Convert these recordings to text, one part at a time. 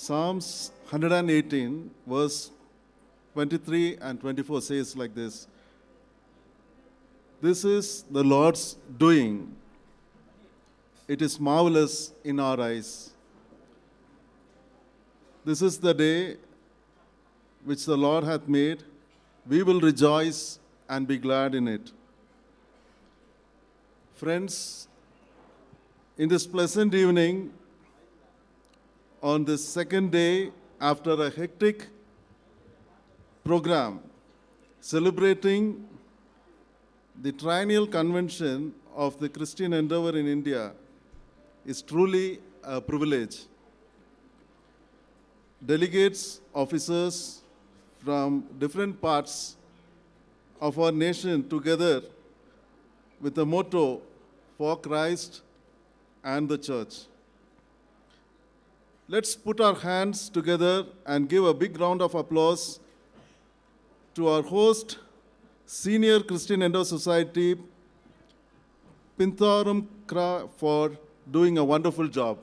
Psalms 118, verse 23 and 24 says like this: "This is the Lord's doing. It is marvelous in our eyes. This is the day which the Lord hath made. We will rejoice and be glad in it." Friends, in this pleasant evening, on this second day after a hectic program celebrating the Triennial Convention of the Christian Endeavour in India, is truly a privilege. Delegates, officers from different parts of our nation together with the motto, "For Christ and the Church." Let's put our hands together and give a big round of applause to our host, Senior Christian Endeavour Society, PYNTHORUMKHRAH, for doing a wonderful job.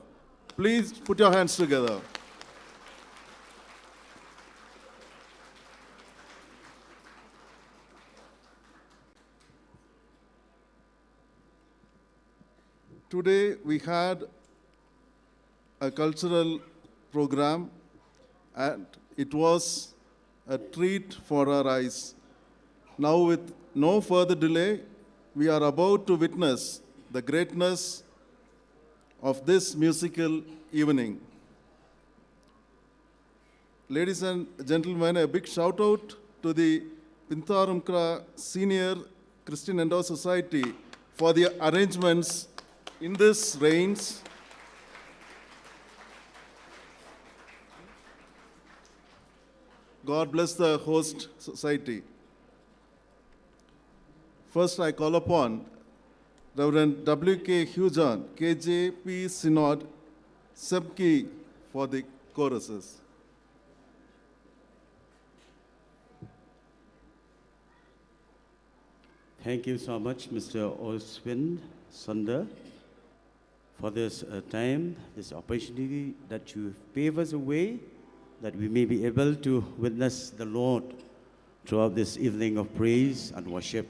Please put your hands together. Today we had a cultural program, and it was a treat for our eyes. Now, with no further delay, we are about to witness the greatness of this musical evening. Ladies and gentlemen, a big shout out to the PYNTHORUMKHRAH Senior Christian Endeavour Society for the arrangements in this rains. God bless the host society. First, I call upon Reverend W.K. Hujan, KJP Synod, Sebki, for the choruses. Thank you so much, Mr. Oswin Sunder, for this time, this opportunity that you pave us a way, that we may be able to witness the Lord throughout this evening of praise and worship.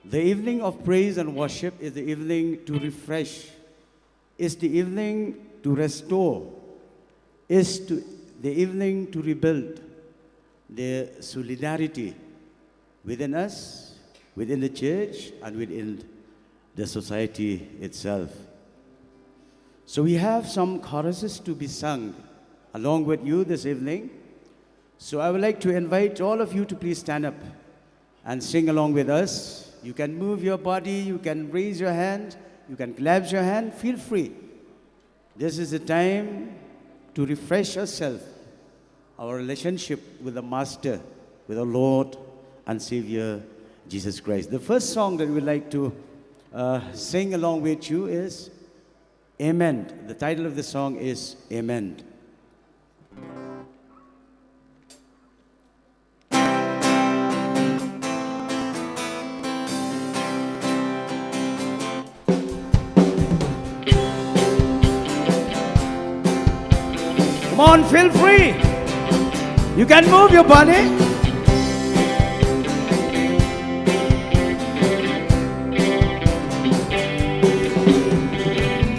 The evening of praise and worship is the evening to refresh, is the evening to restore, is the evening to rebuild the solidarity within us, within the church, and within the society itself. So we have some choruses to be sung along with you this evening. So I would like to invite all of you to please stand up and sing along with us. You can move your body, you can raise your hand, you can clap your hand, feel free. This is the time to refresh ourselves, our relationship with the Master, with the Lord and Savior, Jesus Christ. The first song that we'd like to sing along with you is Amen. The title of the song is Amen. Come on, feel free. You can move your body.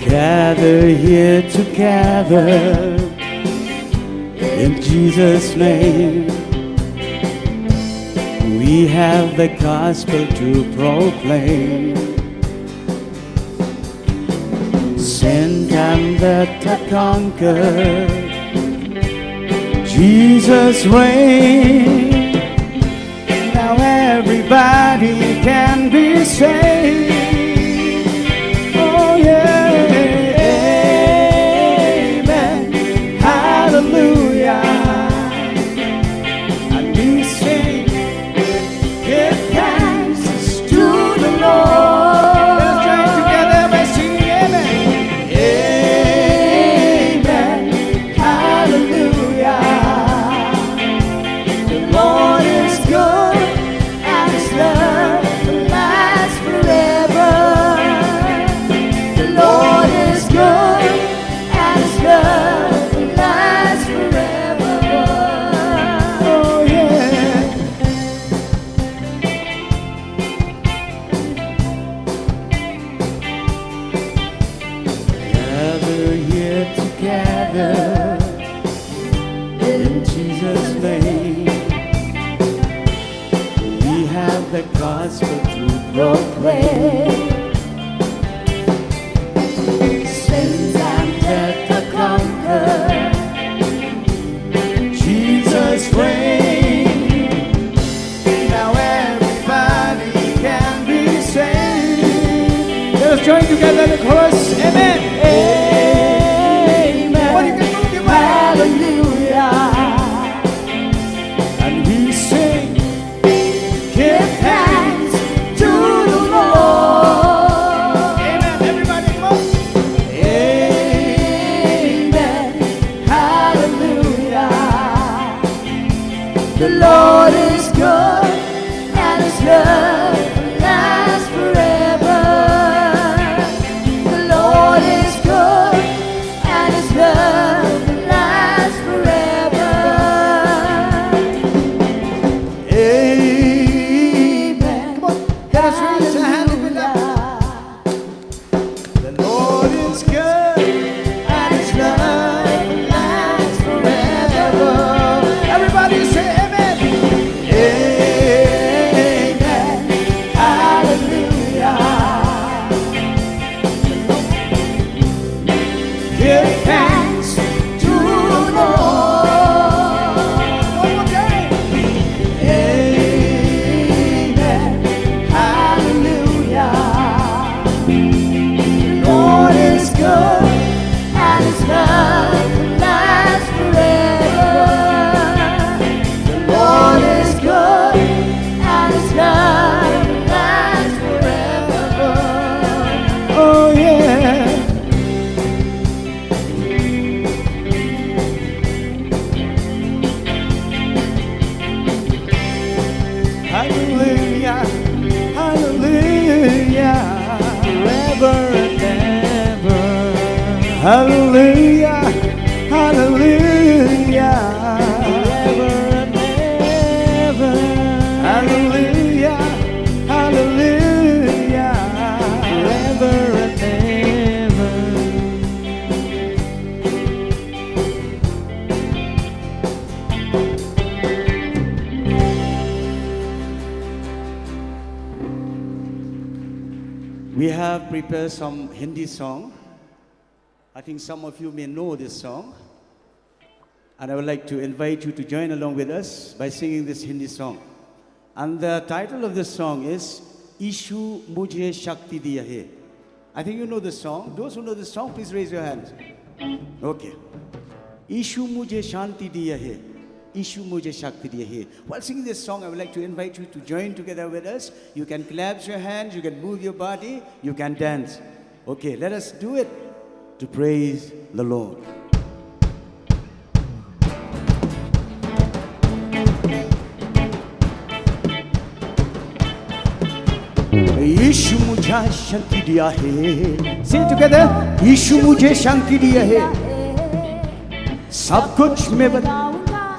Gather here together in Jesus' name. We have the gospel to proclaim. Sin and death are conquered. Jesus reigns. Now everybody can be saved. Oh yeah. Hallelujah. And we sing, give thanks to the Lord. Let's join together by singing amen. Amen. Hallelujah. The Lord is good and His love lasts proclaim. Sins and death are conquered. Jesus reigns. Now everybody can be saved. Let us join together in the chorus. Amen. Amen. What you can move your body. Hallelujah. And we sing. Give thanks to the Lord. Amen. Everybody come on. Amen. Hallelujah. The Lord is good and His love lasts forever. The Lord is good and His love lasts forever. Amen. Come on. Let us raise our hand and be loud. The Lord is good. And His love lasts forever. Everybody say amen. Amen. Hallelujah. Give thanks to the Lord. One more time. Amen. Hallelujah. The Lord is good and His love lasts forever. The Lord is good and His love lasts forever. Oh yeah. Hallelujah. Hallelujah. Forever and ever. Hallelujah. Hallelujah. Forever and ever. Hallelujah. Hallelujah. Forever and ever. We have prepared some Hindi song. I think some of you may know this song. And I would like to invite you to join along with us by singing this Hindi song. And the title of this song is Ishu Mujhe Shakti Diya Hai. I think you know the song. Those who know the song, please raise your hands. Okay. Ishu Mujhe Shanti Diya Hai. Ishu Mujhe Shakti Diya Hai. While singing this song, I would like to invite you to join together with us. You can clap your hands, you can move your body, you can dance. Okay, let us do it to praise the Lord. यीशु मुझे शांति दिया है. Say it together. यीशु मुझे शांति दिया है. सब कुछ मैं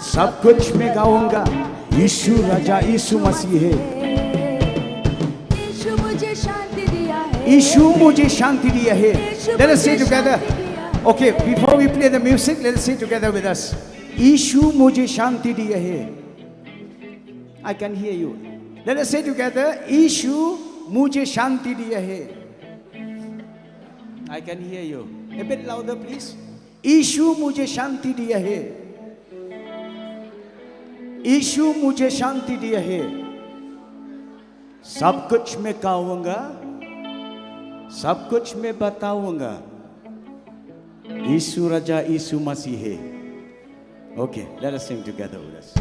सब कुछ मैं गाऊंगा. यीशु राजा यीशु मसीह है. यीशु मुझे शांति दिया है. यीशु मुझे शांति दिया है. Let us say together. Okay, before we play the music, let us say together with us. यीशु मुझे शांति दिया है. I can hear you. Let us say together. यीशु मुझे शांति दिया है. I can hear you. A bit louder, please. यीशु मुझे शांति दिया है. यीशु मुझे शांति दिया है. सब कुछ मैं गाऊंगा, सब कुछ मैं बताऊंगा. यीशु राजा यीशु मसीह है. Okay, let us sing together with us.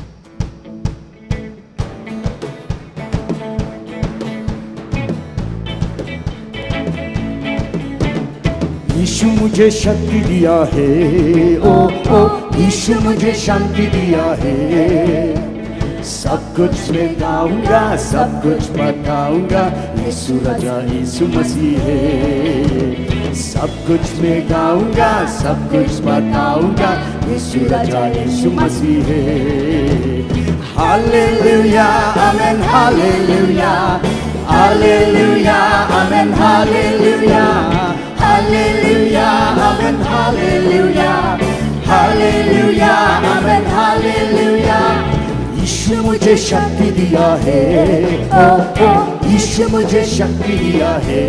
यीशु मुझे शक्ति दिया है. ओ ओ यीशु मुझे शांति दिया है. सब कुछ मैं गाऊंगा, सब कुछ बताऊंगा. यीशु राजा यीशु मसीह है. सब कुछ मैं गाऊंगा, सब कुछ बताऊंगा. यीशु राजा यीशु मसीह है. Hallelujah amen hallelujah. Hallelujah amen hallelujah. Hallelujah, amen, hallelujah. Hallelujah, amen, hallelujah. यीशु मुझे शक्ति दिया है, ओ ओ यीशु मुझे शक्ति दिया है।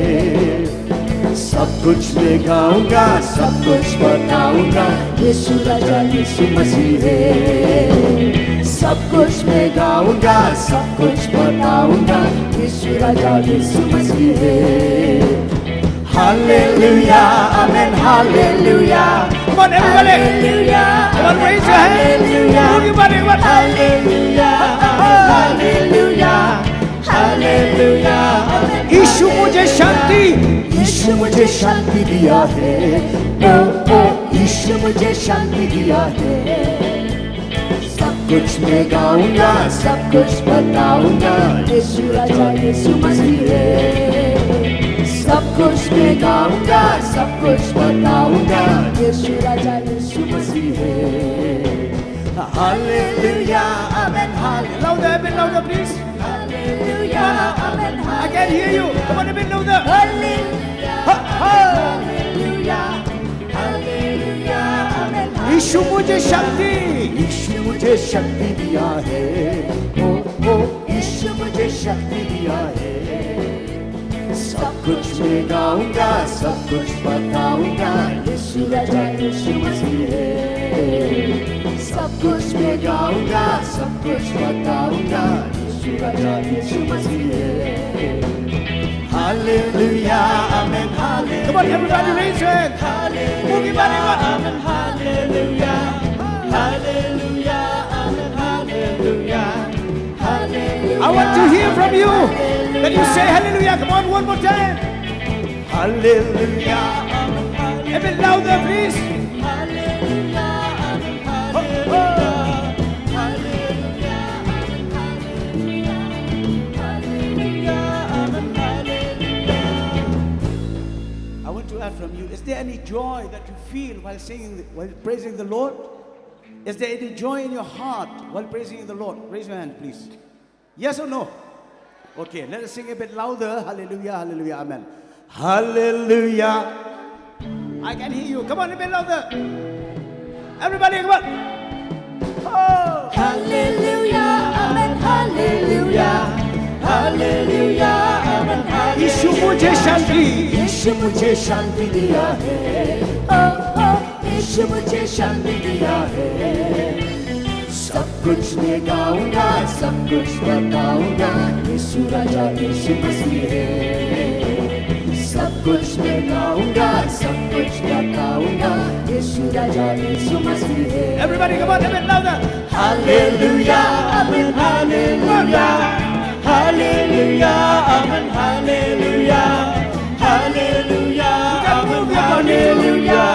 सब कुछ मैं गाऊंगा, सब कुछ बताऊंगा, यीशु राजा यीशु मसीह है। सब कुछ मैं गाऊंगा, सब कुछ बताऊंगा, यीशु राजा यीशु मसीह है। Hallelujah, amen, hallelujah. Come on, everybody. Hallelujah, Come on, raise your hand. hallelujah. Move your body, what? Hallelujah, hallelujah, hallelujah. यीशु मुझे शक्ति, यीशु मुझे शांति दिया है, ओ ओ यीशु मुझे शांति दिया है। सब कुछ मैं गाऊंगा, सब कुछ बताऊंगा, यीशु राजा यीशु मसीह है। सब कुछ मैं गाऊंगा, सब कुछ बताऊंगा, यीशु राजा यीशु मसीह है। Hallelujah, amen, hallelujah. louder, a bit louder, please. Hallelujah, amen, I can't hear you. Come on, a bit louder. Hallelujah, hallelujah, hallelujah, amen, hallelujah. Yeshu मुझे शक्ति, यीशु मुझे शक्ति दिया है, ओ ओ यीशु मुझे शक्ति दिया है। सब कुछ मैं गाऊंगा, सब कुछ बताऊंगा, यीशु राजा यीशु मसीह है। सब कुछ मैं गाऊंगा, सब कुछ बताऊंगा, यीशु राजा यीशु मसीह है। Hallelujah, amen, hallelujah. Come on, everybody, raise your hand. Move your body, what? Amen, hallelujah, hallelujah, amen, hallelujah, hallelujah. I want to hear from you. When you say hallelujah, come on, one more time. Hallelujah, A bit louder, please. hallelujah, I want to ask from you, is there any joy that you feel while singing, while praising the Lord? Is there any joy in your heart while praising the Lord? Raise your hand, please. Yes or no? Okay, let us sing a bit louder. Hallelujah, hallelujah, amen. hallelujah. I can hear you. Come on, a bit louder. Everybody, come on. Oh. Hallelujah, amen, hallelujah. Hallelujah, amen, यीशु मुझे शक्ति, यीशु मुझे शांति दिया है, ओ ओ यीशु मुझे शांति दिया है। सब कुछ मैं गाऊंगा, सब कुछ बताऊंगा, यीशु राजा यीशु मसीह है। सब कुछ मैं गाऊंगा, सब कुछ बताऊंगा, यीशु राजा यीशु मसीह है। Everybody, come on, a bit louder. Hallelujah, amen, hallelujah. Hallelujah, amen, hallelujah. Hallelujah, amen, hallelujah.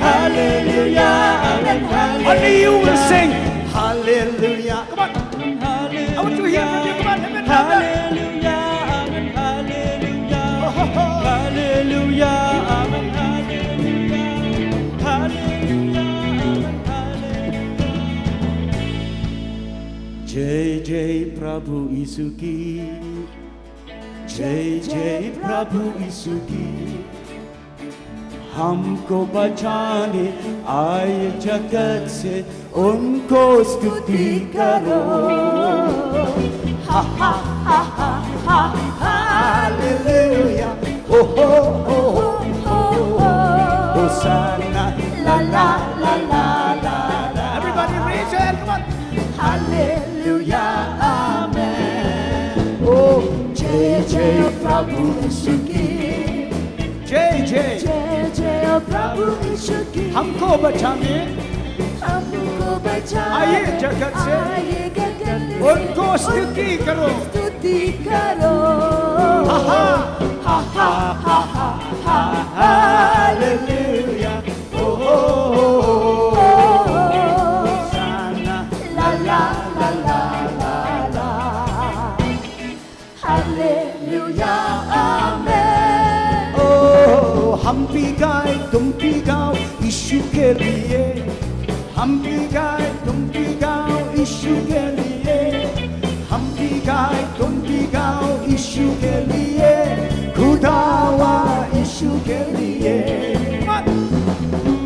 Hallelujah, amen, hallelujah. Only you will sing. Hallelujah. Come on. I want to hear from you. Come on, a bit louder. Hallelujah, amen, hallelujah. Hallelujah, amen, hallelujah. Hallelujah, amen, hallelujah. जय जय प्रभु यीशु की, जय जय प्रभु यीशु की। हमको बचाने आए जगत से, उनको स्तुति करो। हा हा हा हा हा हालेलुया, ओ हो हो हो हो, होसाना ला ला ला ला ला ला। Everybody, raise your hand. Come on. Hallelujah, amen. ओ जय जय प्रभु यीशु की, जय जय जय जय प्रभु यीशु की। हमको बचाने हमको बचाने आए जगत से, आए जगत से, उनको स्तुति करो। स्तुति करो। हा हा हा हा हा हा हा हालेलुया, ओ हो हो हो, होसाना ला ला ला ला ला ला। Hallelujah, amen. ओ हम भी गाए, तुम भी गाओ यीशु के लिए। हम भी गाए, तुम भी गाओ यीशु के लिए। हम भी गाए, तुम भी गाओ यीशु के लिए। खुदावा यीशु के लिए।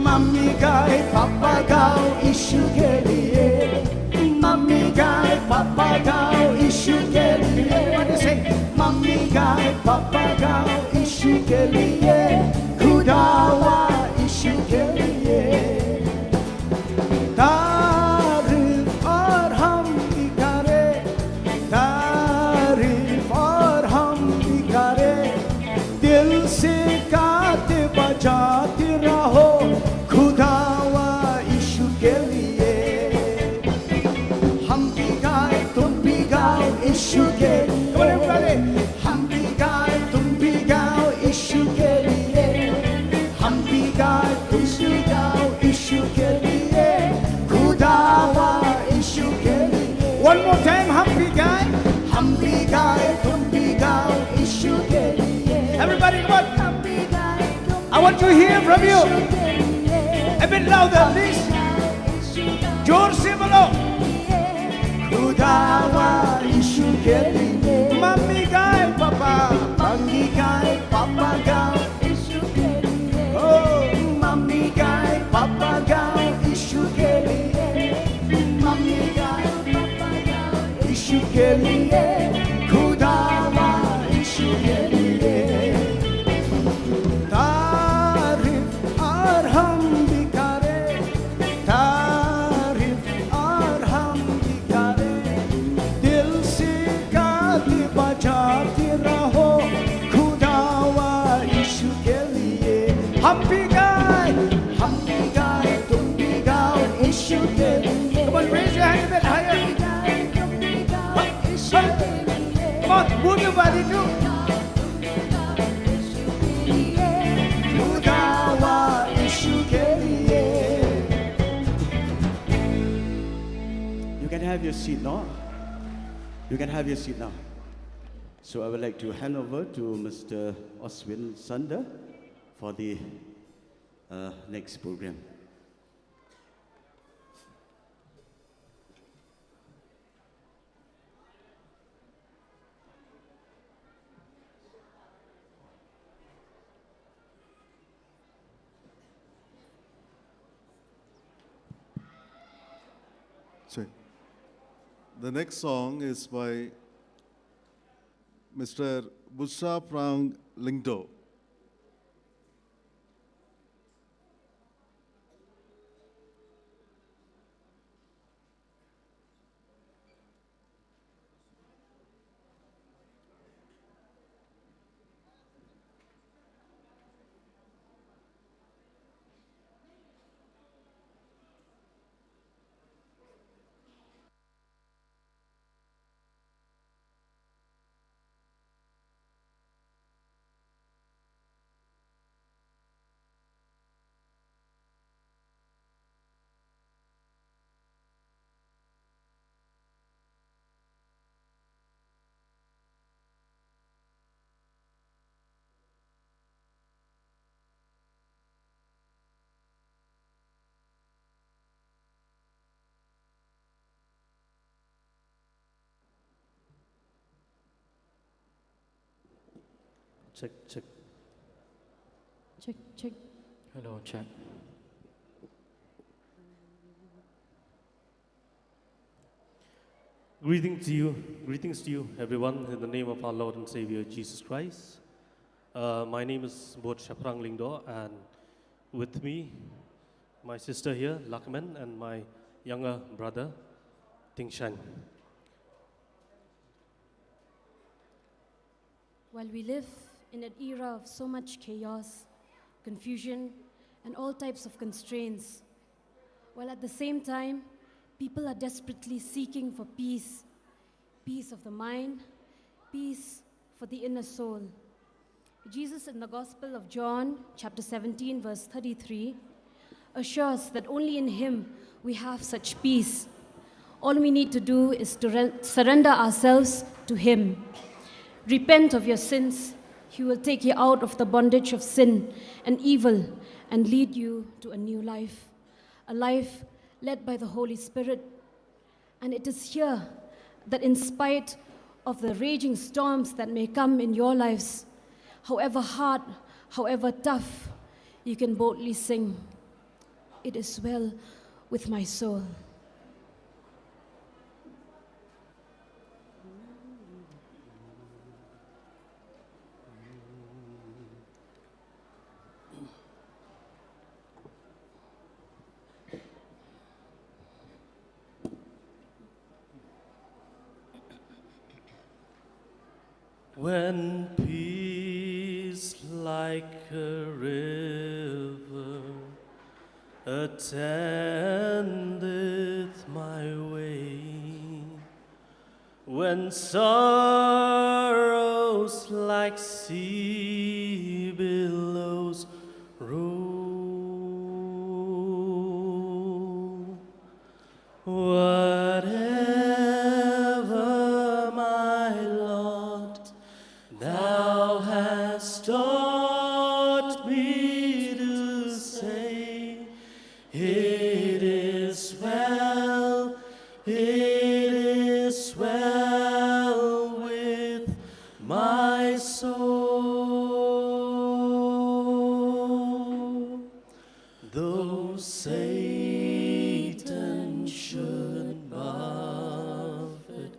मम्मी गाए, पापा गाओ यीशु के लिए। मम्मी गाए, पापा गाओ यीशु के लिए खुदा हुआ यीशु के लिए तारीफ और हम भी करें तारीफ और हम भी करें दिल से गाते बजाते रहो खुदा हुआ यीशु के लिए हम भी गाए तुम भी गाओ यीशु के लिए हम भी गाए तुम भी गाओ यीशु के लिए हम भी गाए तुम भी गाओ यीशु के लिए खुदा हुआ यीशु के लिए one more time हम भी गाए तुम भी गाओ यीशु के लिए everybody come on I want to hear from you a bit louder please जोर से बोलो खुदा हुआ यीशु के लिए मम्मी गाए पापा गाओ यीशु के लिए oh मम्मी गाए पापा गाओ यीशु के लिए मम्मी गाए पापा गाओ यीशु के लिए खुदा हुआ यीशु के लिए तारीफ और हम भी करें तारीफ और हम भी करें दिल से गाते बजाते रहो खुदा हुआ यीशु के लिए हम भी गाए तुम भी गाओ यीशु के लिए come on raise your hand a bit higher come on move your body too खुदा हुआ यीशु के लिए You can have your seat now. You can have your seat now. So I would like to hand over to Mr. Oswin Sander for the next program. Check. The next song is by Mr. Bushra Prang Lingdo. Check, check. Check, check. Hello, check. Greetings to you, everyone, in the name of our Lord and Savior Jesus Christ. My name is Bot Shaprang Lingdo, and with me, my sister here, Lakman, and my younger brother, Tingshan. While we live in an era of so much chaos, confusion, and all types of constraints, while at the same time, people are desperately seeking for peace, peace of the mind, peace for the inner soul. Jesus in the Gospel of John, chapter 17, verse 33, assures that only in Him we have such peace. All we need to do is to surrender ourselves to Him. Repent of your sins. He will take you out of the bondage of sin and evil and lead you to a new life, a life led by the Holy Spirit. And it is here that in spite of the raging storms that may come in your lives, however hard, however tough, you can boldly sing, "It is well with my soul." When peace like a river attendeth my way, when sorrows like sea billows roll, whatever my lot, thou hast taught me to say, it is well, it is well with my soul. Though Satan should buffet,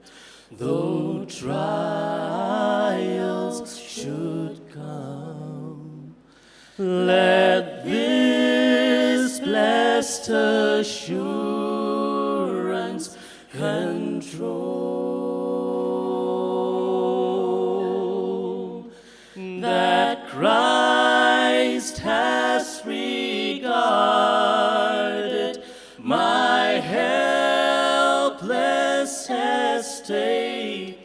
though trials should come, let this blessed assurance control, that Christ has regarded my helpless estate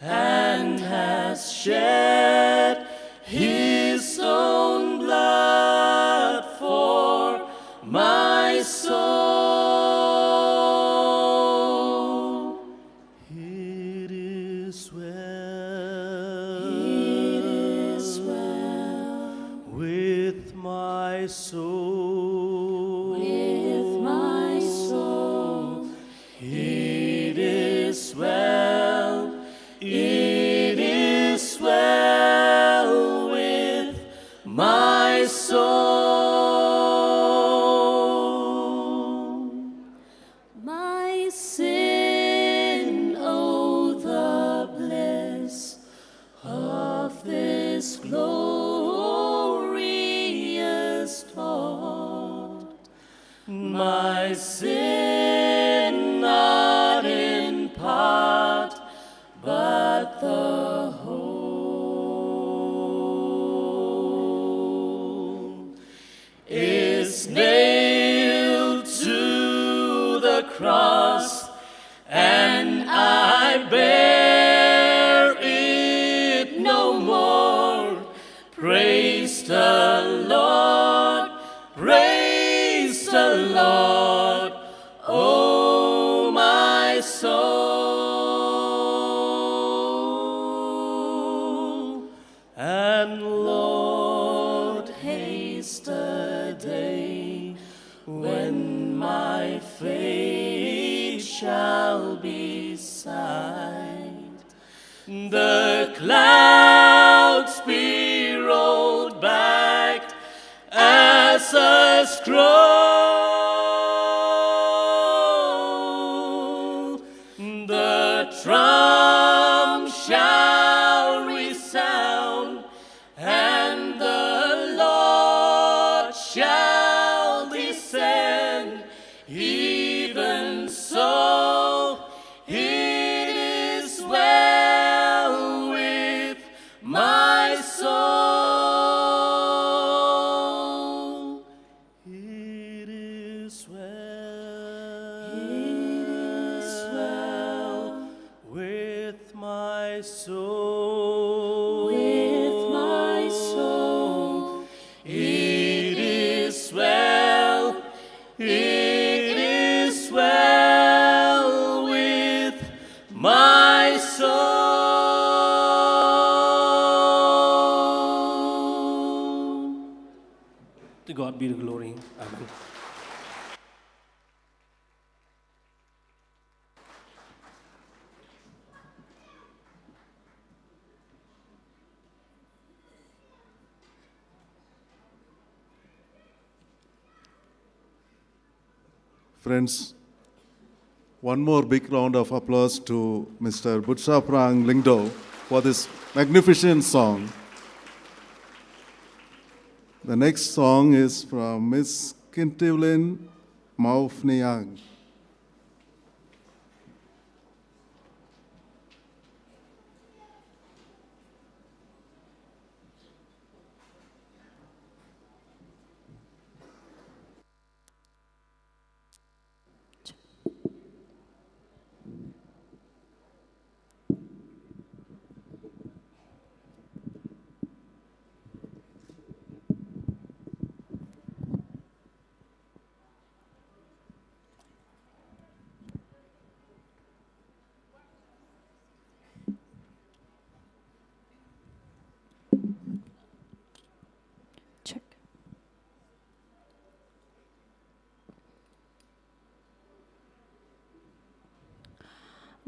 and has shed his own blood for my soul. It is well, it is well with my soul, with my soul. It is well, it is well with my soul. My sin, oh, the bliss of this glorious thought. My sin, not in part, but the whole, is nailed to the cross, and I bear it no more. Praise the Lord, praise the Lord, oh my soul. And Lord, haste the day when my fate shall be sight. The clouds be rolled back as a scroll. The trump shall resound, and the Lord shall descend. Even so, it is well with my soul. It is well with my soul, with my soul. It is well, it is well with my soul. To God be the glory. Amen. Friends, one more big round of applause to Mr. Butchaprang Lingdo for this magnificent song. The next song is from Miss Kintivlin Maufniang.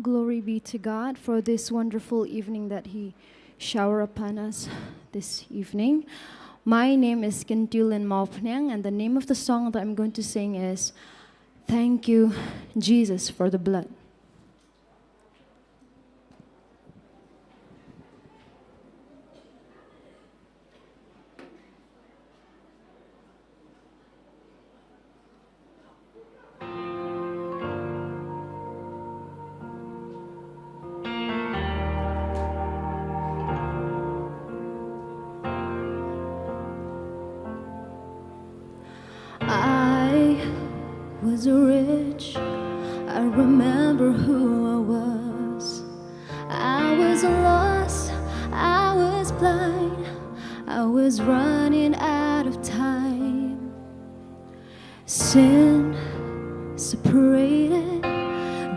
Glory be to God for this wonderful evening that He showered upon us this evening. My name is Kintulan Maupnyang, and the name of the song that I'm going to sing is Thank You, Jesus, for the Blood. I was rich, I remember who I was. I was lost, I was blind, I was running out of time. Sin separated,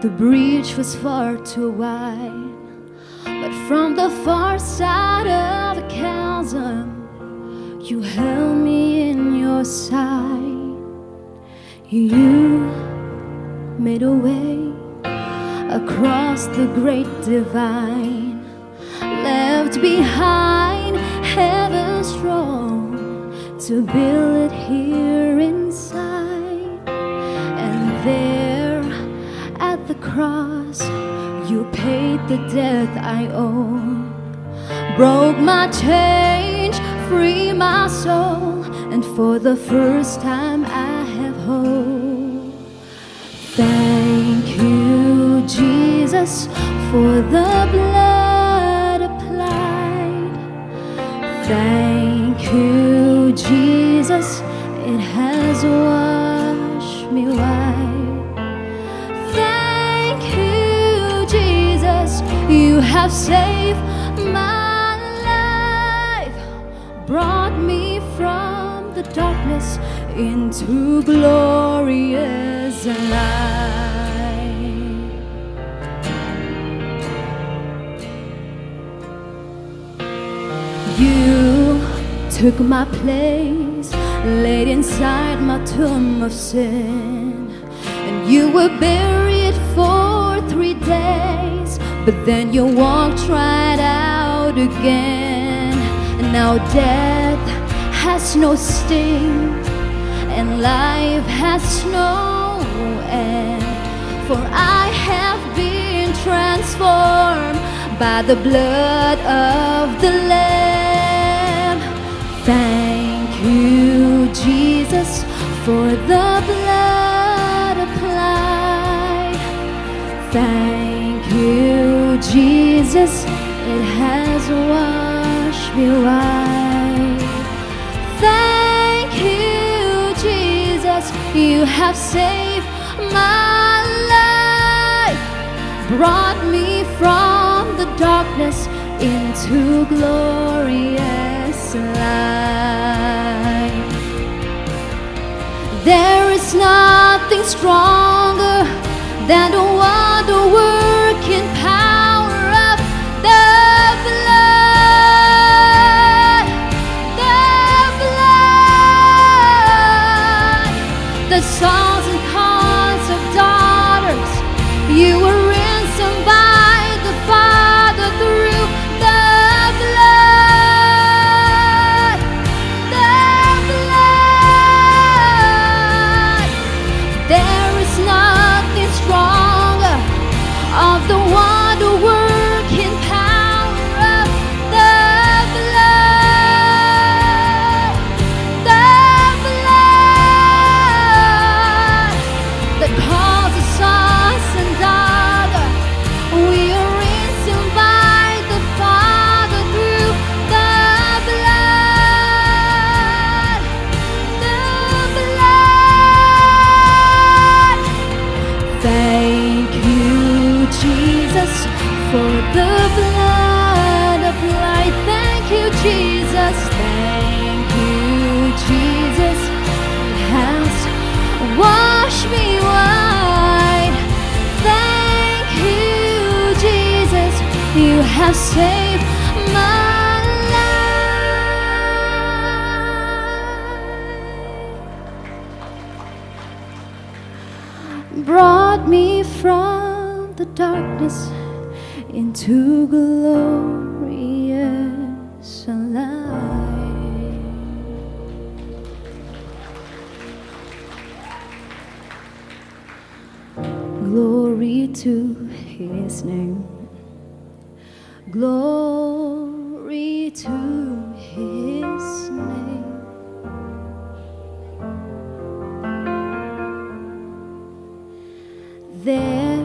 the breach was far too wide. But from the far side of the chasm, you held me in your sight. You made a way across the great divide, left behind heaven's throne to build it here inside. And there at the cross, you paid the debt I owe, broke my chains, free my soul, and for the first time I have hope. Thank you, Jesus, for the blood applied. Thank you, Jesus, it has washed me white. Thank you, Jesus, you have saved my life, brought me from the darkness into glorious light. You took my place, laid inside my tomb of sin, and you were buried for 3 days, but then you walked right out again. And now death has no sting, and life has no end, for I have been transformed by the blood of the Lamb. Thank you, Jesus, for the blood applied. Thank you, Jesus, it has washed me white. Thank you, Jesus, you have saved my life, brought me from the darkness into glorious light. There is nothing stronger than the wonder-working power of the blood. The sons and sons of daughters, you were ransomed by the Father through the blood. There is nothing stronger of the wonder-working power of the blood. That calls us sons and daughters. We are ransomed by the Father through the blood. Thank you, Jesus, for the blood applied. Thank you, Jesus. Thank you, Jesus. It has washed me white. Thank you, Jesus, you have saved my life, brought me from the the darkness into glorious light. Glory to His name. Glory to His name. There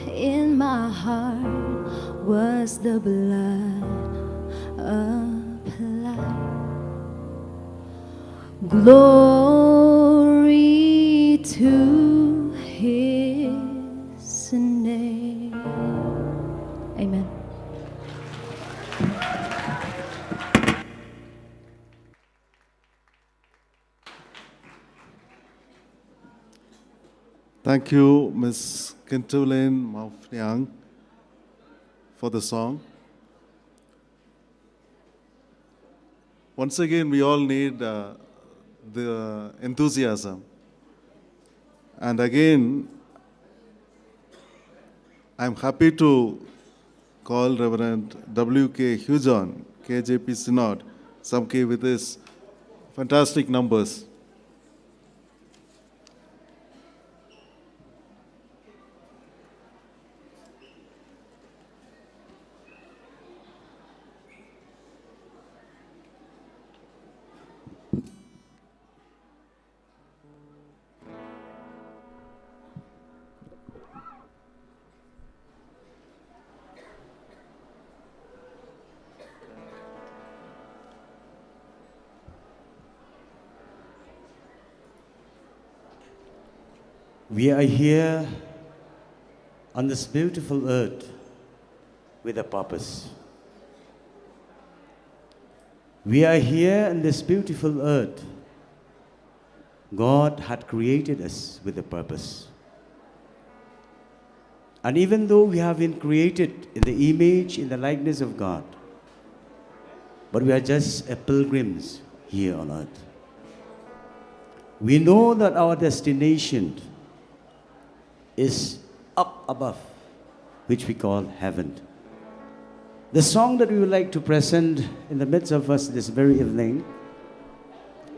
in my heart was the blood applied. Glory to His name. Amen. Thank you, Ms. Kintulin Maufniang, for the song. Once again, we all need the enthusiasm. And again, I'm happy to call Reverend W.K. Hujon, KJP Synod, some K with his fantastic numbers. We are here on this beautiful earth with a purpose. We are here on this beautiful earth. God had created us with a purpose. And even though we have been created in the image, in the likeness of God, but we are just a pilgrims here on earth. We know that our destination is up above, which we call heaven. The song that we would like to present in the midst of us this very evening,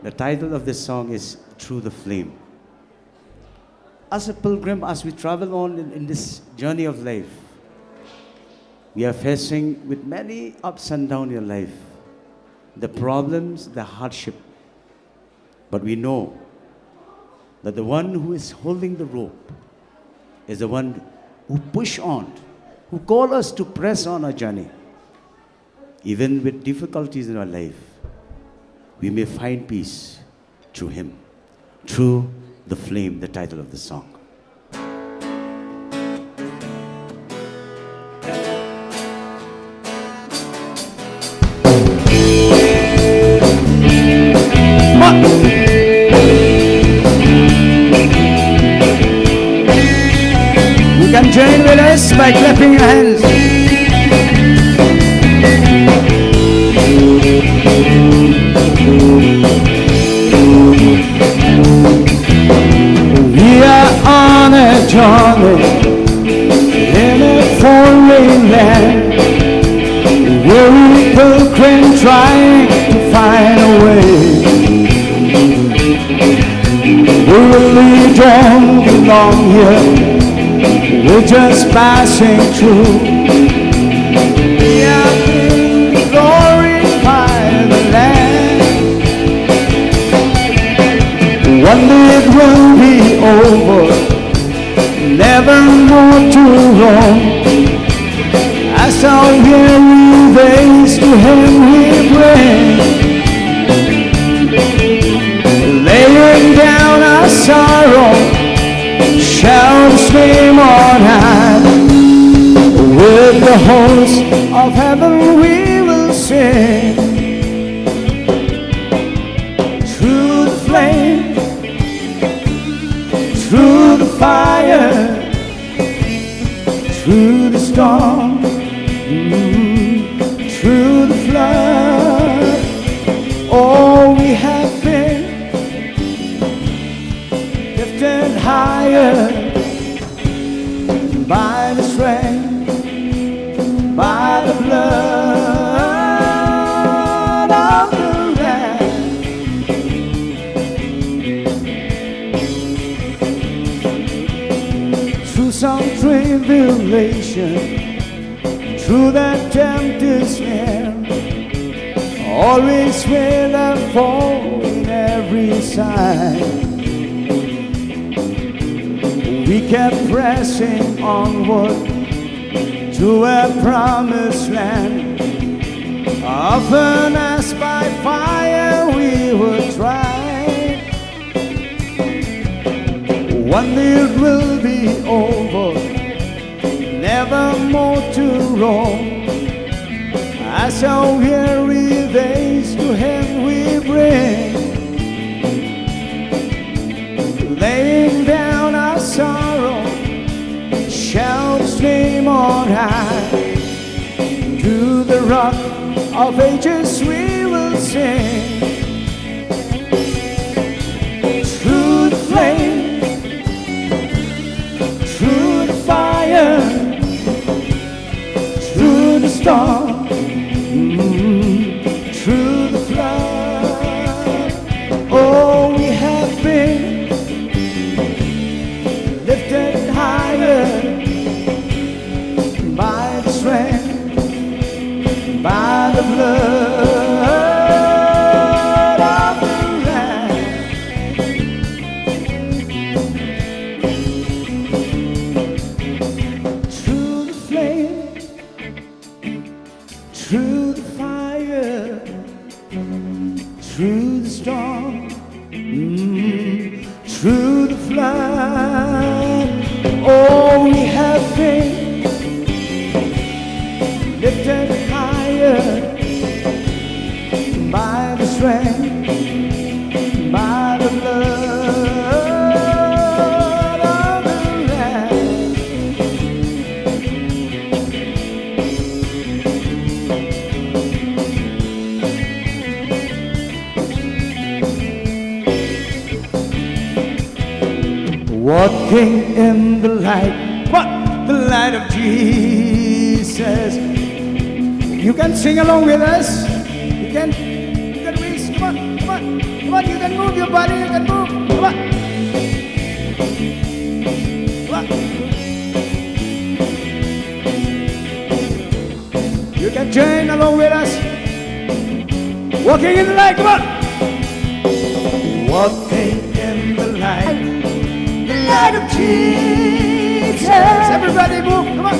the title of this song is Through the Flame. As a pilgrim, as we travel on in this journey of life, we are facing with many ups and downs in your life, the problems, the hardship. But we know that the one who is holding the rope is the one who push on, who call us to press on our journey. Even with difficulties in our life, we may find peace through Him. Through the Flame, the title of the song. You can join with us by clapping your hands. We are on a journey in a foreign land, weary pilgrim trying to find a way. We really don't belong here, we're just passing through. We are being glorified the land. One day it will be over, never more to roam. As our weary days to Him we bring, laying down our sorrow, shall stream on high. With the hosts of heaven we will sing. Through the flame, through the fire, through the storm, through the flood. Oh, we have been lifted higher by the strength tribulation, through that tempter snare, always with a fall in every side. We kept pressing onward to a promised land. Often as by fire we were tried. One day it will be over, never more to roam. As our weary days to Him we bring, laying down our sorrow, shout His name on high. To the Rock of Ages we will sing. Through the flame, through the fire, through the storm, through the flood. Oh, we have been lifted higher by the strength, by the blood of the Lamb. Through the flame, through the fire, through the storm, through the flood. Oh, we have been lifted higher by the strength, by the blood of the Lamb. Walking in the light, what? The light of Jesus. You can sing along with us. You can raise. Come on, come on, come on. You can move your body. You can move. Come on, come on. You can join along with us. Walking in the light. Come on. Walking in the light. The light of Jesus. Everybody move. Come on.